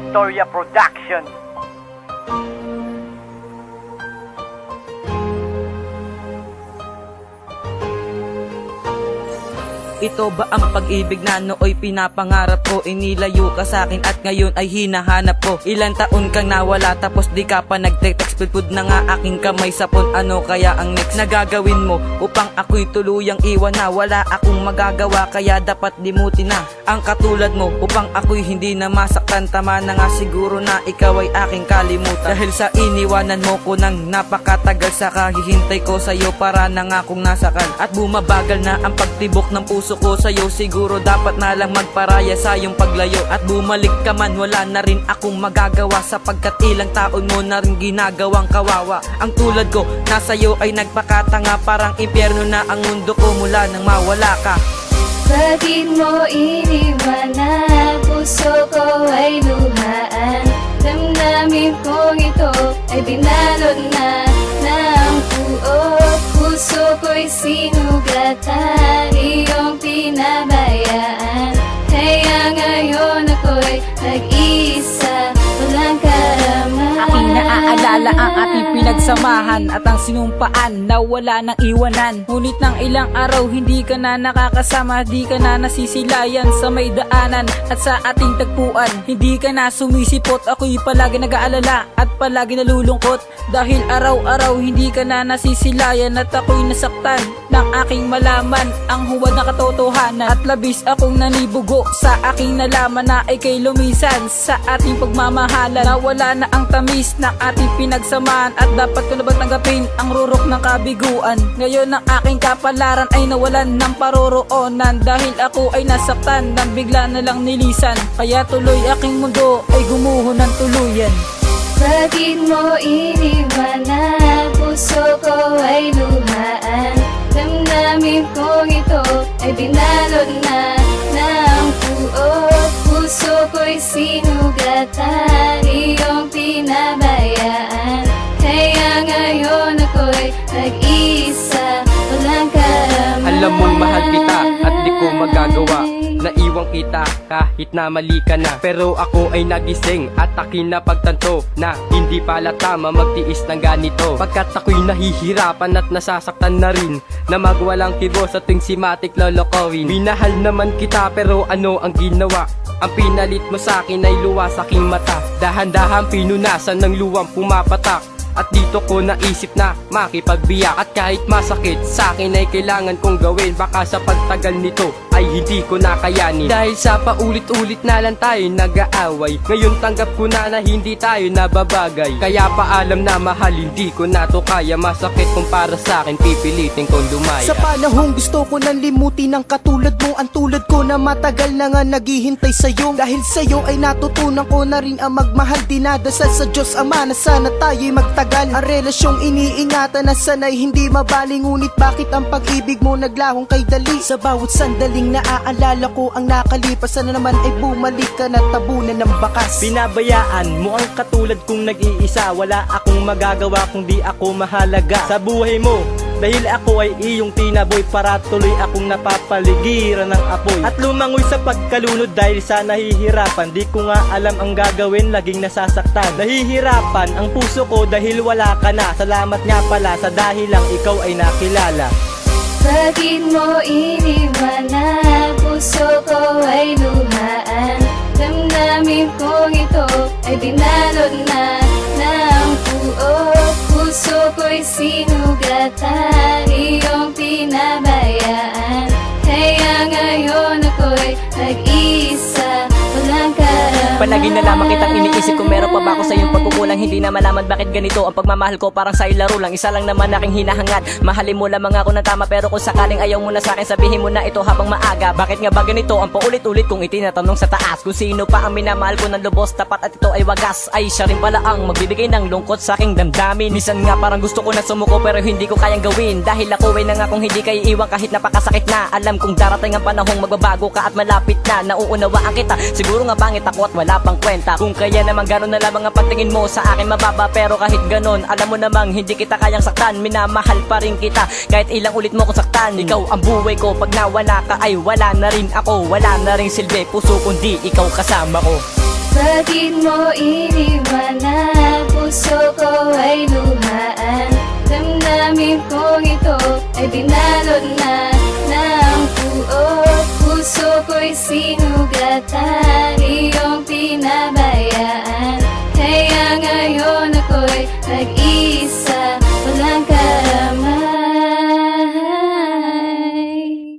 Victoria Production. Ito ba ang pag-ibig na nooy pinapangarap ko? Inilayo ka sa'kin at ngayon ay hinahanap ko. Ilang taon kang nawala tapos di ka pa nag-text. Pud na nga aking kamay sapon. Ano kaya ang next na gagawin mo upang ako'y tuluyang iwan na? Wala akong magagawa kaya dapat limutin na ang katulad mo upang ako'y hindi na masaktan. Tama na nga siguro na ikaw ay aking kalimutan. Dahil sa iniwanan mo ko nang napakatagal, sa kahihintay ko sa'yo para na nga akong nasakal. At bumabagal na ang pagtibok ng puso ko sa'yo. Siguro dapat na lang magparaya sa iyong paglayo. At bumalik ka man, wala na rin akong magagawa, sapagkat ilang taon mo na rin ginagawang kawawa. Ang tulad ko, nasa iyo ay nagpakatanga. Parang impyerno na ang mundo ko mula nang mawala ka. Bakit mo iniwan na puso ko ay luhaan? Damdamin kong ito ay binalot na ng puo. Puso ko'y sinugatan, iyong pinabayaan. Kaya ngayon ako'y nag-isa, walang karaman. Aking naaalala ang ating pinagsamahan at ang sinumpaan na wala nang iwanan. Ngunit ng ilang araw hindi ka na nakakasama, di ka na nasisilayan sa may daanan at sa ating tagpuan. Hindi ka na sumisipot, ako'y palagi nag-aalala at palagi nalulungkot. Dahil araw-araw hindi ka na nasisilayan at ako'y nasaktan nang aking malaman ang huwad na katotohanan. At labis akong nanibugo sa aking nalaman na ika'y lumisan sa ating pagmamahalan. Nawala na ang tamis ng ating pinagsamahan at dapat ko na ba tanggapin ang rurok ng kabiguan? Ngayon ang aking kapalaran ay nawalan ng paroroonan, dahil ako ay nasaktan nang bigla na lang nilisan. Kaya tuloy aking mundo ay gumuho ng tuluyan. Bakit mo iniwan na puso ko ay luhaan? Damdamin kong ito ay binalot na ng puo. Puso ko'y sinugatan, iyong pinabayaan. Kaya ngayon ako'y nag-isa, walang karaman. Alam mong mahal kita at di ko magagawa. Naiwang kita kahit na mali ka na. Pero ako ay nagising at aking napagtanto na hindi pala tama magtiis ng ganito. Pagkat ako'y nahihirapan at nasasaktan na rin, na magwalang kibo sa tuwing simatik lolokowin. Minahal naman kita pero ano ang ginawa? Ang pinalit mo sa akin ay luwa sa aking mata. Dahan-dahan pinunasan ng luwang pumapatak. At dito ko naisip na makipagbiyak. At kahit masakit sa akin ay kailangan kong gawin. Baka sa pagtagal nito ay hindi ko nakayanin. Dahil sa paulit-ulit na lang tayo nag-aaway, ngayon tanggap ko na na hindi tayo nababagay. Kaya paalam na mahal, hindi ko na to kaya. Masakit kung para sa akin, pipilitin kong lumaya. Sa panahong gusto ko nang limutin ang katulad mo, ang tulad ko na matagal na nga naghihintay sa'yo. Dahil sa'yo ay natutunan ko na rin ang magmahal. Dinadasal sa Diyos Ama na sana tayo'y magtagal. Ang relasyong iniingatan na sana'y hindi mabali. Ngunit bakit ang pag-ibig mo naglahong kay dali? Sa bawat sandaling naaalala ko ang nakalipas, sana naman ay bumalik ka na tabunan ng bakas. Pinabayaan mo ang katulad kong nag-iisa. Wala akong magagawa kung di ako mahalaga sa buhay mo. Dahil ako ay iyong tinaboy, para tuloy akong napapaligiran ng apoy. At lumangoy sa pagkalunod dahil sa nahihirapan. Di ko nga alam ang gagawin, laging nasasaktan. Nahihirapan ang puso ko dahil wala ka na. Salamat nga pala sa dahil lang ikaw ay nakilala. Bakit mo iniwan na puso ko ay luhaan? Damdamin kong ito ay binalot na ng puo. Puso ko'y sinugatan, iyong pinabayaan. Kaya ngayon ako'y nag-isa, walang karaman. Palagi na lamang kitang iniisip kung meron pa ba ako sa iyong pagkukulang. Hindi na malaman bakit ganito ang pagmamahal ko, parang sa laro lang. Isa lang naman aking hinahangad, mahalin mo lamang ako ng tama. Pero kung sakaling ayaw mo na sa akin, sabihin mo na ito habang maaga. Bakit nga ba ganito ang paulit-ulit kong itinatanong sa taas? Kung sino pa ang minamahal ko ng lubos, tapat at ito ay wagas, ay siya rin pala ang magbibigay ng lungkot sa aking damdamin. Minsan nga parang gusto ko na sumuko pero hindi ko kayang gawin. Dahil ako ay nangakong hindi kayo iwan kahit napakasakit na. Alam kong darating ang panahong magbabago ka at malapit na. Nauunawaan kita, siguro nga pangit ako at wala pang kwenta. Kung kaya naman gano'n na lamang ang pagtingin mo sa akin mababa. Pero kahit gano'n, alam mo namang hindi kita kayang saktan. Minamahal pa rin kita kahit ilang ulit mo kong saktan. Ikaw ang buhay ko, pag nawala ka ay wala na rin ako. Wala na rin silbi puso kundi ikaw kasama ko. Bakit mo iniwanan? Puso ko ay luhaan. Damdamin kong ito ay binalot na ng buo. Puso ko'y sinugatan, iyong pinabayaan.